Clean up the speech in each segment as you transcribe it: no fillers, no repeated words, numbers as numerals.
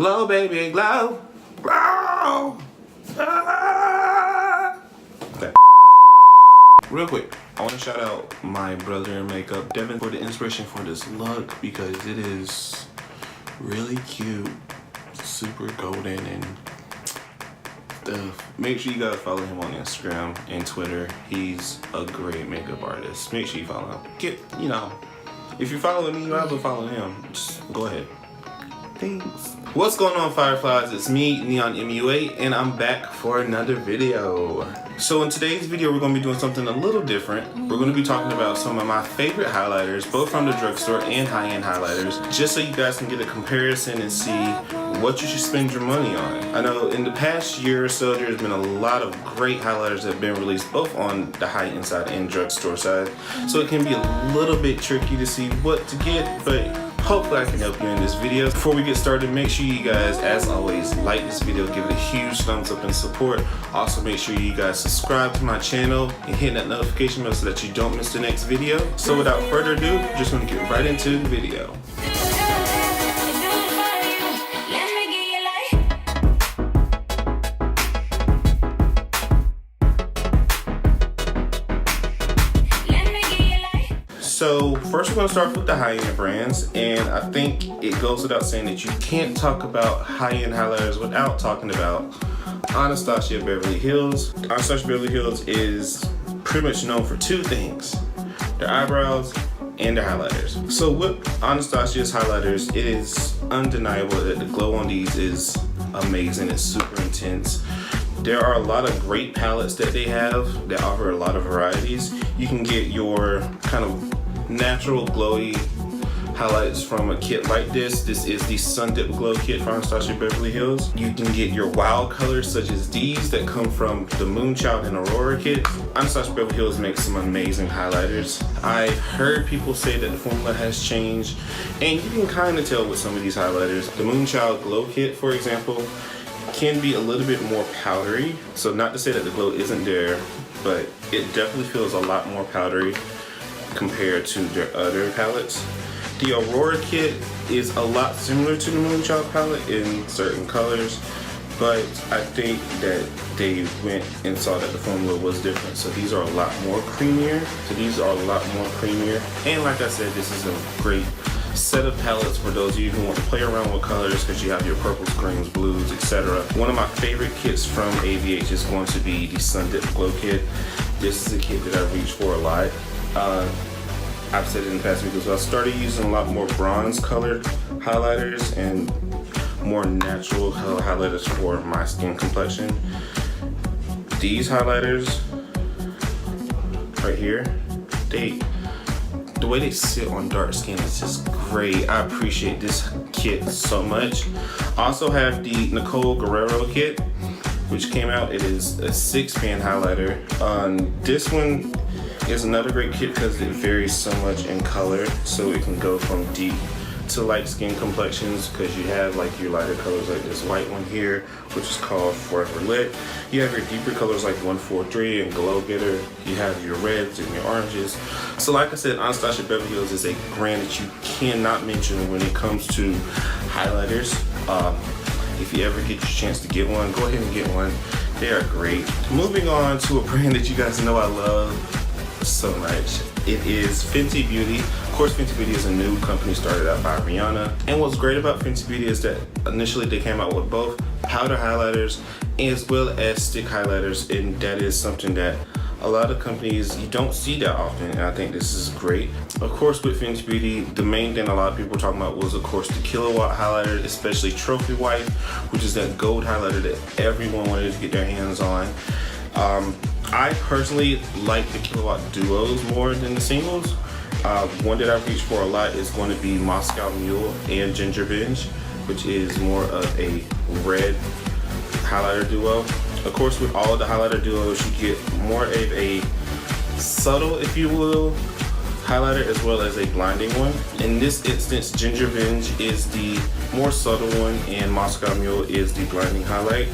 Glow, baby, glow. Glow. Ah. Okay. Real quick, I want to shout out my brother in makeup, Devin, for the inspiration for this look because it is really cute, super golden and stuff. Make sure you guys follow him on Instagram and Twitter. He's a great makeup artist. Make sure you follow him. If you're following me, you have to follow him. Just go ahead. Thanks. What's going on, Fireflies? It's me, Neon MUA, and I'm back for another video. So in today's video, we're going to be doing something a little different. We're going to be talking about some of my favorite highlighters, both from the drugstore and high-end highlighters, just so you guys can get a comparison and see what you should spend your money on. I know in the past year or so, there's been a lot of great highlighters that have been released both on the high-end side and drugstore side. So it can be a little bit tricky to see what to get, but hopefully I can help you in this video. Before we get started, make sure you guys, as always, like this video, give it a huge thumbs up and support. Also make sure you guys subscribe to my channel and hit that notification bell so that you don't miss the next video. So without further ado, just gonna get right into the video. So first we're going to start with the high-end brands, and I think it goes without saying that you can't talk about high-end highlighters without talking about Anastasia Beverly Hills. Anastasia Beverly Hills is pretty much known for two things: their eyebrows and their highlighters. So with Anastasia's highlighters, it is undeniable that the glow on these is amazing. It's super intense. There are a lot of great palettes that they have that offer a lot of varieties. You can get your kind of natural glowy highlights from a kit like this. This is the Sun Dip Glow kit from Anastasia Beverly Hills. You can get your wild colors such as these that come from the Moonchild and Aurora kit. Anastasia Beverly Hills makes some amazing highlighters. I've heard people say that the formula has changed, and you can kind of tell with some of these highlighters. The Moonchild Glow kit, for example, can be a little bit more powdery. So not to say that the glow isn't there, but it definitely feels a lot more powdery compared to their other palettes. The Aurora kit is a lot similar to the Moonchild palette in certain colors, but I think that they went and saw that the formula was different. So these are a lot more creamier. And like I said, this is a great set of palettes for those of you who want to play around with colors, because you have your purples, greens, blues, etc. One of my favorite kits from AVH is going to be the Sun Dip Glow kit. This is a kit that I reach for a lot. I've said it in the past videos, so I started using a lot more bronze colored highlighters and more natural highlighters for my skin complexion. These highlighters right here, the way they sit on dark skin is just great. I appreciate this kit so much. I also have the Nicole Guerrero kit, which came out. It is a 6-pan highlighter. This one is another great kit because it varies so much in color, so it can go from deep to light skin complexions, because you have like your lighter colors like this white one here, which is called Forever Lit. You have your deeper colors like 143 and Glow Getter. You have your reds and your oranges. So like I said, Anastasia Beverly Hills is a brand that you cannot mention when it comes to highlighters. If you ever get your chance to get one, go ahead and get one. They are great. Moving on to a brand that you guys know I love so much. It is Fenty Beauty. Of course, Fenty Beauty is a new company started out by Rihanna. And what's great about Fenty Beauty is that initially they came out with both powder highlighters as well as stick highlighters, and that is something that a lot of companies, you don't see that often, and I think this is great. Of course, with Fenty Beauty, the main thing a lot of people were talking about was, of course, the Killawatt highlighter, especially Trophy White, which is that gold highlighter that everyone wanted to get their hands on. I personally like the Killawatt duos more than the singles. One that I reach for a lot is going to be Moscow Mule and Ginger Binge, which is more of a red highlighter duo. Of course, with all of the highlighter duos, you get more of a subtle, if you will, highlighter as well as a blinding one. In this instance, Ginger Binge is the more subtle one and Moscow Mule is the blinding highlight.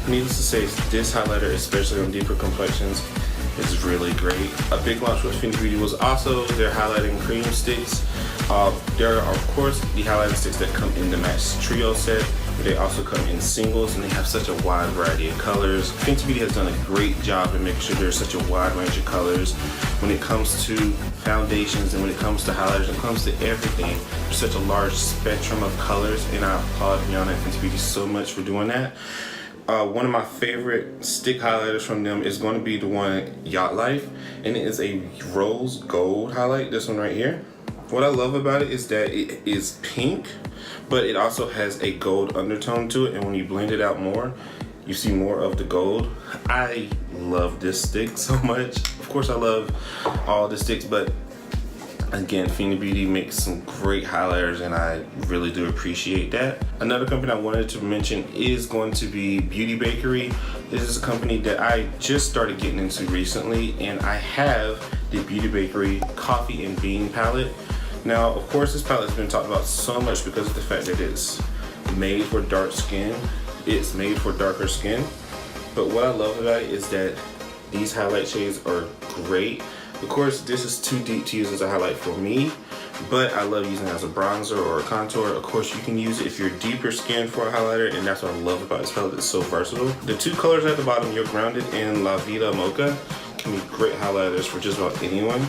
Needless to say, this highlighter, especially on deeper complexions, is really great. A big launch with Fenty Beauty was also their highlighting cream sticks. There are of course the highlighting sticks that come in the match trio set, but they also come in singles, and they have such a wide variety of colors. Fenty Beauty has done a great job in making sure there's such a wide range of colors when it comes to foundations and when it comes to highlighters, when it comes to everything. There's such a large spectrum of colors, and I applaud Rihanna and Fenty Beauty so much for doing that. One of my favorite stick highlighters from them is going to be the one Yacht Life, and it is a rose gold highlight, this one right here. What I love about it is that it is pink, but it also has a gold undertone to it, and when you blend it out more, you see more of the gold. I love this stick so much. Of course I love all the sticks, but again, Fenty Beauty makes some great highlighters, and I really do appreciate that. Another company I wanted to mention is going to be Beauty Bakerie. This is a company that I just started getting into recently, and I have the Beauty Bakerie Coffee and Bean palette. Now, of course, this palette has been talked about so much because of the fact that it's made for dark skin. It's made for darker skin. But what I love about it is that these highlight shades are great. Of course, this is too deep to use as a highlight for me, but I love using it as a bronzer or a contour. Of course, you can use it if you're deeper skin for a highlighter, and that's what I love about this palette. It's so versatile. The two colors at the bottom, Your Grounded and La Vida Mocha, can be great highlighters for just about anyone.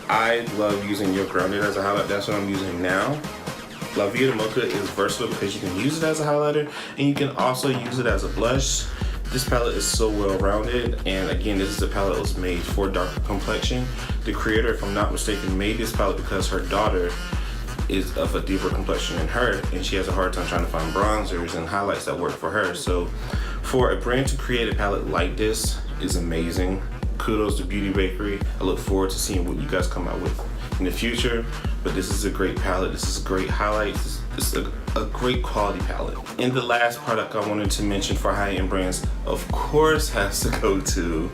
I love using Your Grounded as a highlight. That's what I'm using now. La Vida Mocha is versatile because you can use it as a highlighter, and you can also use it as a blush. This palette is so well rounded, and again, this is a palette that was made for darker complexion. The creator, if I'm not mistaken, made this palette because her daughter is of a deeper complexion than her, and she has a hard time trying to find bronzers and highlights that work for her. So for a brand to create a palette like this is amazing. Kudos to Beauty Bakery. I look forward to seeing what you guys come out with in the future, but this is a great palette. This is great highlights. This is a great quality palette. And the last product I wanted to mention for high-end brands, of course, has to go to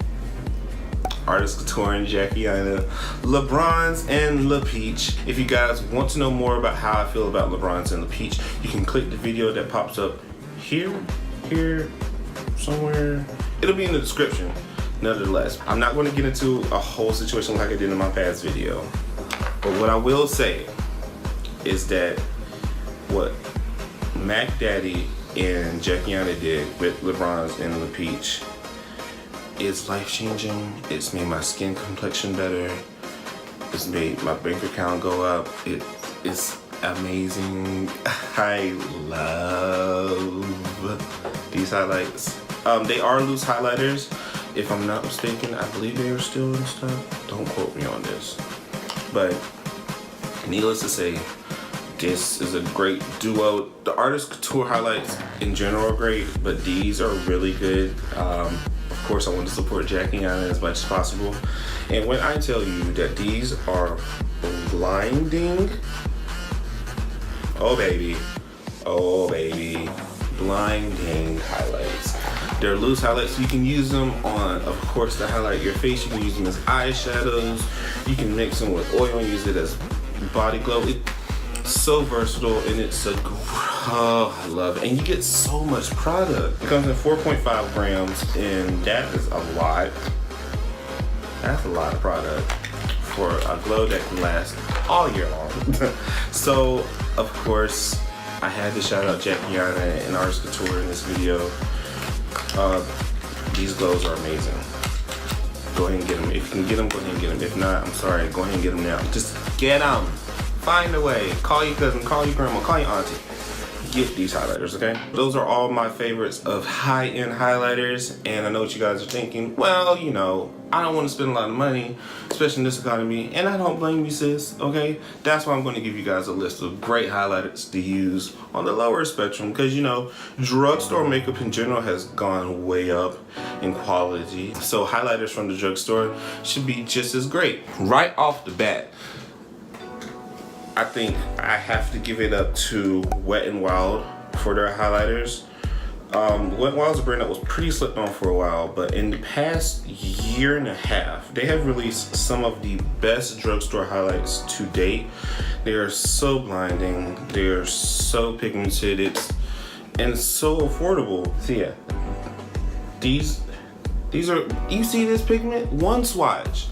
Artist Couture and Jackie Aina, LeBron's and La Peach. If you guys want to know more about how I feel about LeBron's and La Peach, you can click the video that pops up here, somewhere. It'll be in the description. Nevertheless, I'm not going to get into a whole situation like I did in my past video, but what I will say is that what Mac Daddy and Jackie Aina did with LeBron's and La Peach is life-changing. It's made my skin complexion better. It's made my bank account go up. It's amazing. I love these highlights. They are loose highlighters. If I'm not mistaken, I believe they are still in stock. Don't quote me on this. But needless to say, this is a great duo. The Artist Couture highlights in general are great, but these are really good. Of course, I want to support Jackie Aina as much as possible. And when I tell you that these are blinding, oh baby, blinding highlights. They're loose highlights, so you can use them on, of course, to highlight your face. You can use them as eyeshadows. You can mix them with oil and use it as body glow. It's so versatile, and it's oh, I love it. And you get so much product. It comes in 4.5 grams, and that is a lot. That's a lot of product for a glow that can last all year long. So, of course, I had to shout out Jackie Aina and Artist Couture in this video. These glows are amazing. Go ahead and get them. If you can get them, go ahead and get them. If not, I'm sorry, go ahead and get them now. Just get them. Find a way. Call your cousin, call your grandma, call your auntie. Get these highlighters, okay? Those are all my favorites of high-end highlighters, and I know what you guys are thinking. Well, you know, I don't want to spend a lot of money, especially in this economy, and I don't blame you, sis, okay? That's why I'm going to give you guys a list of great highlighters to use on the lower spectrum, because, you know, drugstore makeup in general has gone way up in quality, so highlighters from the drugstore should be just as great. Right off the bat, I think I have to give it up to Wet n Wild for their highlighters. Wet n Wild's a brand that was pretty slept on for a while, but in the past year and a half, they have released some of the best drugstore highlights to date. They are so blinding, they are so pigmented, and so affordable. So yeah, these These are, you see this pigment? One swatch.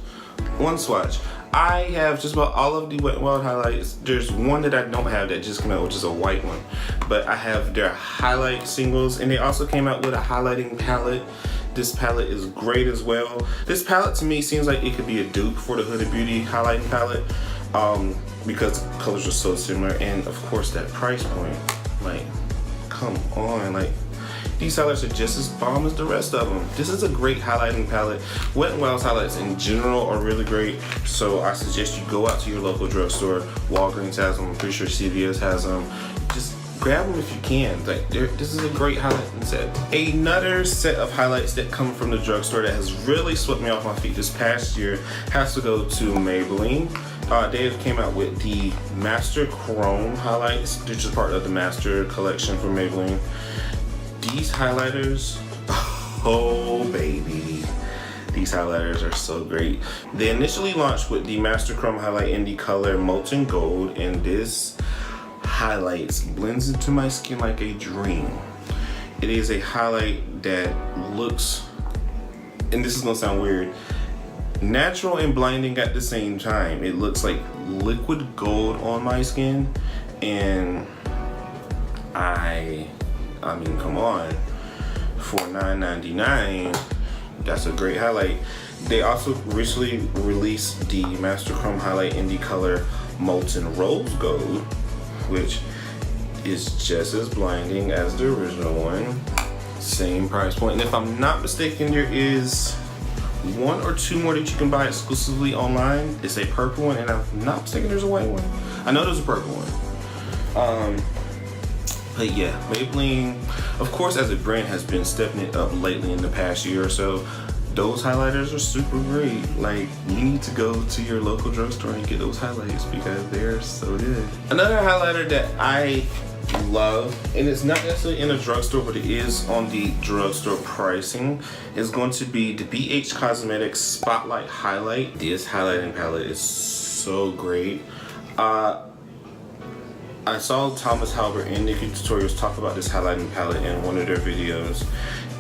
I have just about all of the Wet n Wild highlights. There's one that I don't have that just came out, which is a white one. But I have their highlight singles, and they also came out with a highlighting palette. This palette is great as well. This palette to me seems like it could be a dupe for the Huda Beauty highlighting palette, because the colors are so similar, and of course that price point. Like, come on, like, these highlights are just as bomb as the rest of them. This is a great highlighting palette. Wet n Wild's highlights in general are really great, so I suggest you go out to your local drugstore. Walgreens has them, I'm pretty sure CVS has them. Just grab them if you can. Like, this is a great highlighting set. Another set of highlights that come from the drugstore that has really swept me off my feet this past year has to go to Maybelline. They have came out with the Master Chrome highlights, which is part of the Master collection from Maybelline. These highlighters, oh baby, these highlighters are so great. They initially launched with the Master Chrome highlight in the color Molten Gold, and this highlights blends into my skin like a dream. It is a highlight that looks, and this is gonna sound weird, natural and blinding at the same time. It looks like liquid gold on my skin, and I mean, come on, for $9.99, that's a great highlight. They also recently released the Master Chrome highlight in the color Molten Rose Gold, which is just as blinding as the original one. Same price point, and if I'm not mistaken, there is one or two more that you can buy exclusively online. It's a purple one, and I'm not mistaken, there's a white one. I know there's a purple one. But yeah, Maybelline, of course, as a brand, has been stepping it up lately in the past year or so. Those highlighters are super great. Like, you need to go to your local drugstore and get those highlights because they're so good. Another highlighter that I love, and it's not necessarily in a drugstore, but it is on the drugstore pricing, is going to be the BH Cosmetics Spotlight Highlight. This highlighting palette is so great. I saw Thomas Halbert and Nikki Tutorials talk about this highlighting palette in one of their videos,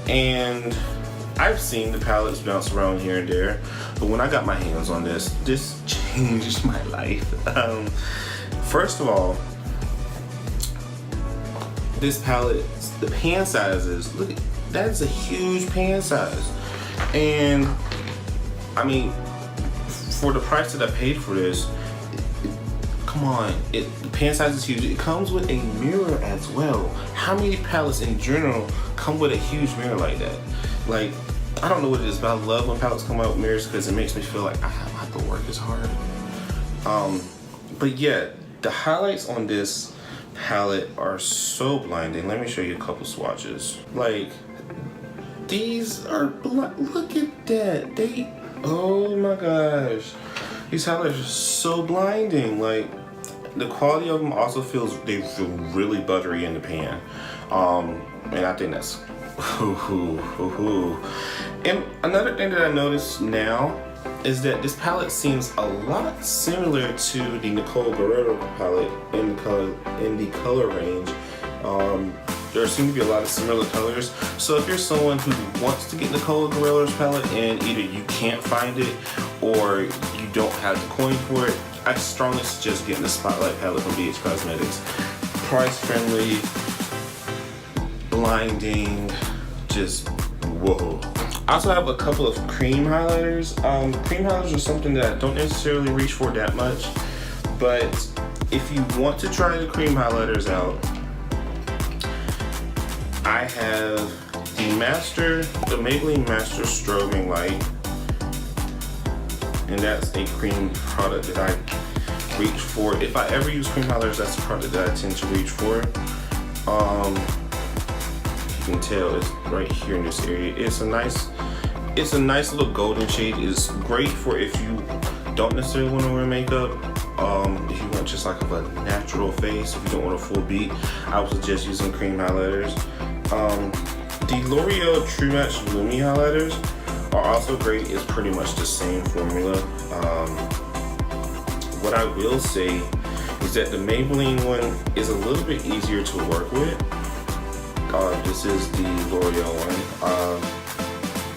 and I've seen the palettes bounce around here and there, but when I got my hands on this changed my life. First of all, this palette, the pan sizes, look, that is a huge pan size, and I mean, for the price that I paid for this, come on, the pan size is huge. It comes with a mirror as well. How many palettes in general come with a huge mirror like that? Like, I don't know what it is, but I love when palettes come out with mirrors because it makes me feel like I have to work as hard. But yeah, the highlights on this palette are so blinding. Let me show you a couple swatches. Like, these are, look at that. Oh my gosh. These highlighters are so blinding. Like, the quality of them also they feel really buttery in the pan. And I think that's, And another thing that I noticed now is that this palette seems a lot similar to the Nicole Guerrero palette in the color range. There seem to be a lot of similar colors. So if you're someone who wants to get Nicole Guerrero's palette and either you can't find it or you don't have the coin for it, I strongly suggest getting the Spotlight palette from BH Cosmetics. Price friendly, blinding, just whoa. I also have a couple of cream highlighters. Cream highlighters are something that I don't necessarily reach for that much, but if you want to try the cream highlighters out, I have the Maybelline Master Strobing Light, and that's a cream product that I reach for. If I ever use cream highlighters, that's the product that I tend to reach for. You can tell it's right here in this area. It's a nice little golden shade. It's great for if you don't necessarily want to wear makeup. If you want just like a natural face, if you don't want a full beat, I would suggest using cream highlighters. The L'Oreal True Match Lumi highlighters are also great. It's pretty much the same formula. What I will say is that the Maybelline one is a little bit easier to work with. This is the L'Oreal one.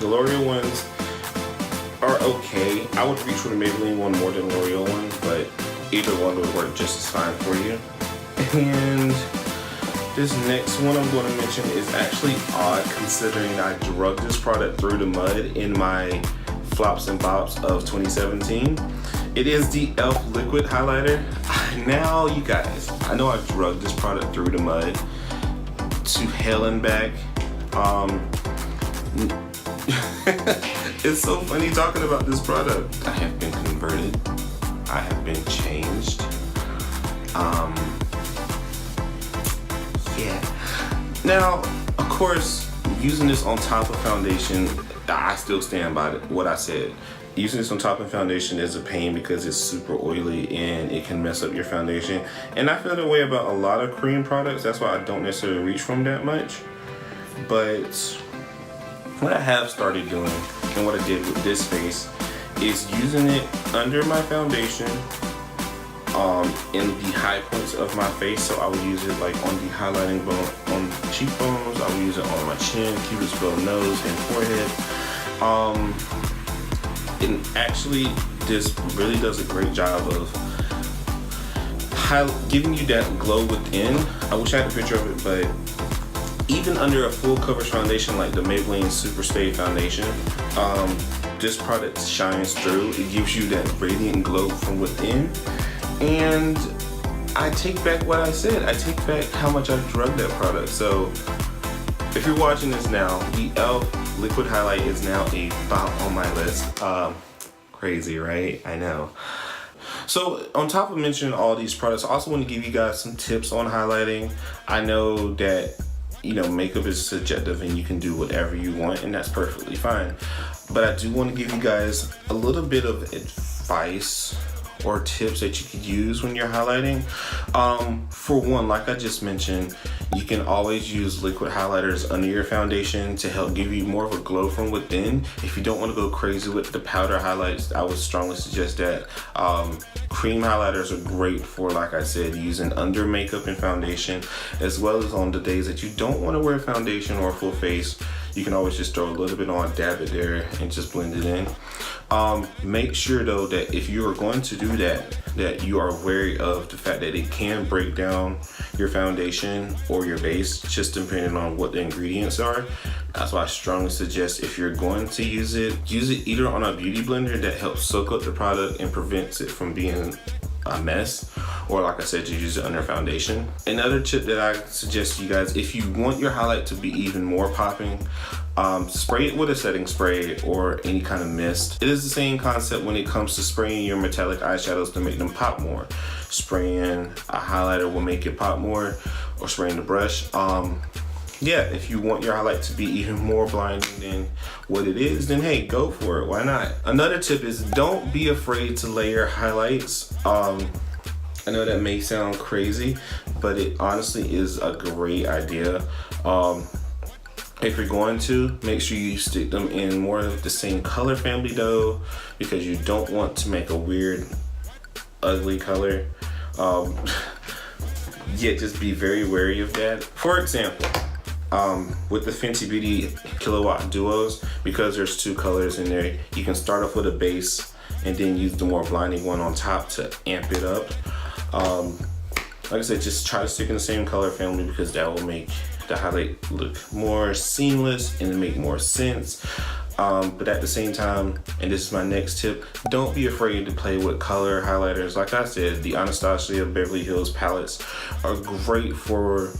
The L'Oreal ones are okay. I would reach for the Maybelline one more than the L'Oreal one, but either one would work just as fine for you. And this next one I'm going to mention is actually odd considering I drugged this product through the mud in my flops and bops of 2017. It is the e.l.f. liquid highlighter. Now you guys, I know I drugged this product through the mud to hell and back. It's so funny talking about this product. I have been converted. I have been changed. Yeah. Now, of course, using this on top of foundation, I still stand by what I said. Using this on top of foundation is a pain because it's super oily and it can mess up your foundation. And I feel that way about a lot of cream products. That's why I don't necessarily reach from that much. But what I have started doing and what I did with this face is using it under my foundation in the high points of my face. So I would use it like on the highlighting bone, on the cheekbones. I would use it on my chin, cupid's bow, nose, and forehead. And actually, this really does a great job of giving you that glow within. I wish I had a picture of it, but even under a full coverage foundation like the Maybelline Super Stay Foundation, this product shines through. It gives you that radiant glow from within. And I take back what I said. I take back how much I drugged that product. So if you're watching this now, the e.l.f. liquid highlight is now a top on my list. Crazy, right? I know. So on top of mentioning all these products, I also want to give you guys some tips on highlighting. I know that, you know, makeup is subjective and you can do whatever you want, and that's perfectly fine. But I do want to give you guys a little bit of advice or tips that you could use when you're highlighting. For one, like I just mentioned, you can always use liquid highlighters under your foundation to help give you more of a glow from within. If you don't want to go crazy with the powder highlights, I would strongly suggest that. Cream highlighters are great for, like I said, using under makeup and foundation, as well as on the days that you don't want to wear foundation or full face. You can always just throw a little bit on, dab it there, and just blend it in. Make sure though that if you are going to do that, that you are wary of the fact that it can break down your foundation or your base, just depending on what the ingredients are. That's why I strongly suggest if you're going to use it either on a beauty blender that helps soak up the product and prevents it from being a mess, or like I said, to use it under foundation. Another tip that I suggest to you guys, if you want your highlight to be even more popping, spray it with a setting spray or any kind of mist. It is the same concept when it comes to spraying your metallic eyeshadows to make them pop more. Spraying a highlighter will make it pop more, or spraying the brush. Yeah, if you want your highlight to be even more blinding than what it is, then hey, go for it. Why not? Another tip is don't be afraid to layer highlights. I know that may sound crazy, but it honestly is a great idea. If you're going to, make sure you stick them in more of the same color family though, because you don't want to make a weird, ugly color. Yeah, just be very wary of that. For example, with the Fenty Beauty Killawatt duos, because there's two colors in there, you can start off with a base and then use the more blinding one on top to amp it up. Like I said, just try to stick in the same color family because that will make the highlight look more seamless and make more sense. But at the same time, and this is my next tip, don't be afraid to play with color highlighters. Like I said, the Anastasia Beverly Hills palettes are great for,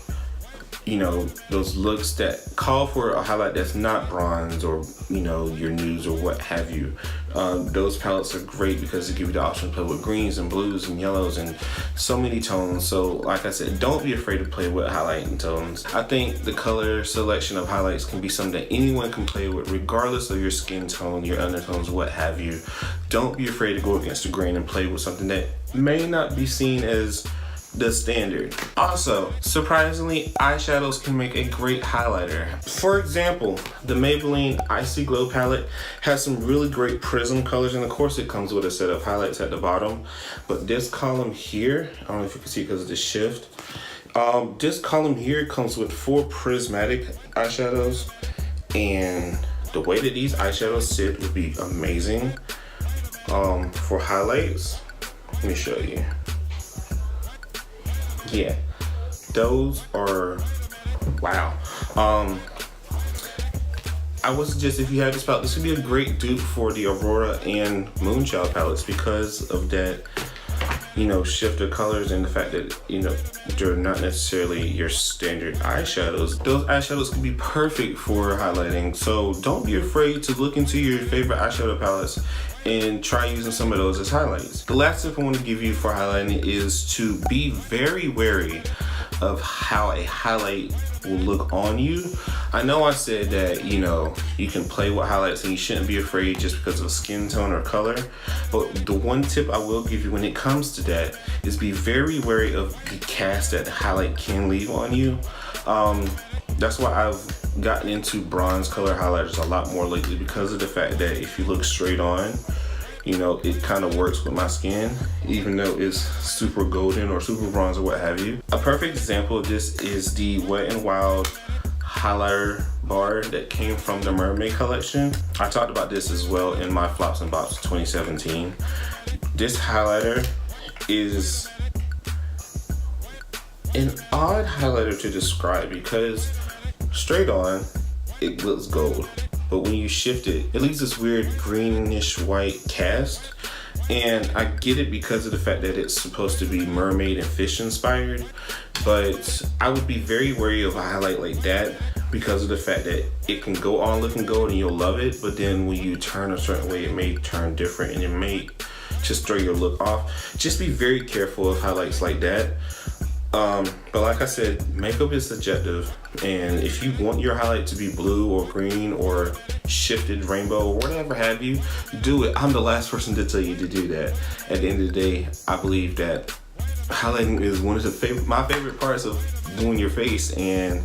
you know, those looks that call for a highlight that's not bronze or, you know, your nudes or what have you. Those palettes are great because they give you the option to play with greens and blues and yellows and so many tones. So like I said, don't be afraid to play with highlighting tones. I think the color selection of highlights can be something that anyone can play with regardless of your skin tone, your undertones, what have you. Don't be afraid to go against the grain and play with something that may not be seen as the standard. Also, surprisingly, eyeshadows can make a great highlighter. For example, the Maybelline Icy Glow palette has some really great prism colors, and of course it comes with a set of highlights at the bottom. But this column here, I don't know if you can see because of the shift, this column here comes with 4 prismatic eyeshadows, and the way that these eyeshadows sit would be amazing for highlights. Let me show you. Yeah, those are wow. I would suggest if you have this palette, this would be a great dupe for the Aurora and Moonchild palettes because of that, you know, shift of colors and the fact that, you know, they're not necessarily your standard eyeshadows. Those eyeshadows can be perfect for highlighting. So don't be afraid to look into your favorite eyeshadow palettes and try using some of those as highlights. The last tip I want to give you for highlighting is to be very wary of how a highlight will look on you. I know I said that, you know, you can play with highlights and you shouldn't be afraid just because of skin tone or color, but the one tip I will give you when it comes to that is be very wary of the cast that the highlight can leave on you. That's why I've gotten into bronze color highlighters a lot more lately, because of the fact that if you look straight on, you know, it kind of works with my skin, even though it's super golden or super bronze or what have you. A perfect example of this is the Wet n Wild highlighter bar that came from the Mermaid collection. I talked about this as well in my Flops and Bops 2017. This highlighter is an odd highlighter to describe because straight on, it looks gold. But when you shift it, it leaves this weird greenish white cast. And I get it because of the fact that it's supposed to be mermaid and fish inspired. But I would be very wary of a highlight like that because of the fact that it can go on looking gold and you'll love it. But then when you turn a certain way, it may turn different and it may just throw your look off. Just be very careful of highlights like that. But like I said, makeup is subjective, and if you want your highlight to be blue or green or shifted rainbow or whatever have you, do it. I'm the last person to tell you to do that. At the end of the day, I believe that highlighting is one of the my favorite parts of doing your face, and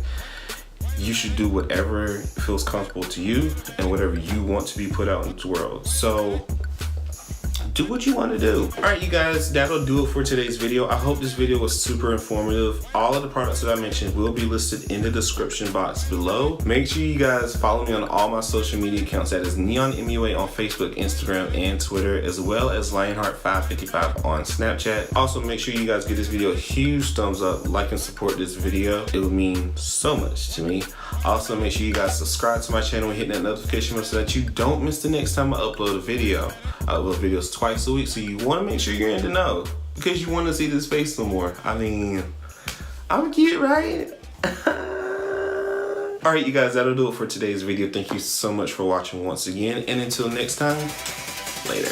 you should do whatever feels comfortable to you and whatever you want to be put out into the world. So do what you want to do. All right, you guys, that'll do it for today's video. I hope this video was super informative. All of the products that I mentioned will be listed in the description box below. Make sure you guys follow me on all my social media accounts. That is Neon MUA on Facebook, Instagram, and Twitter, as well as Lionheart555 on Snapchat. Also, make sure you guys give this video a huge thumbs up, like and support this video. It would mean so much to me. Also, make sure you guys subscribe to my channel and hit that notification bell so that you don't miss the next time I upload a video. I upload videos twice a week, so you want to make sure you're in the know because you want to see this face some more. I mean, I'm cute, right? All right, you guys, that'll do it for today's video. Thank you so much for watching once again, and until next time, later.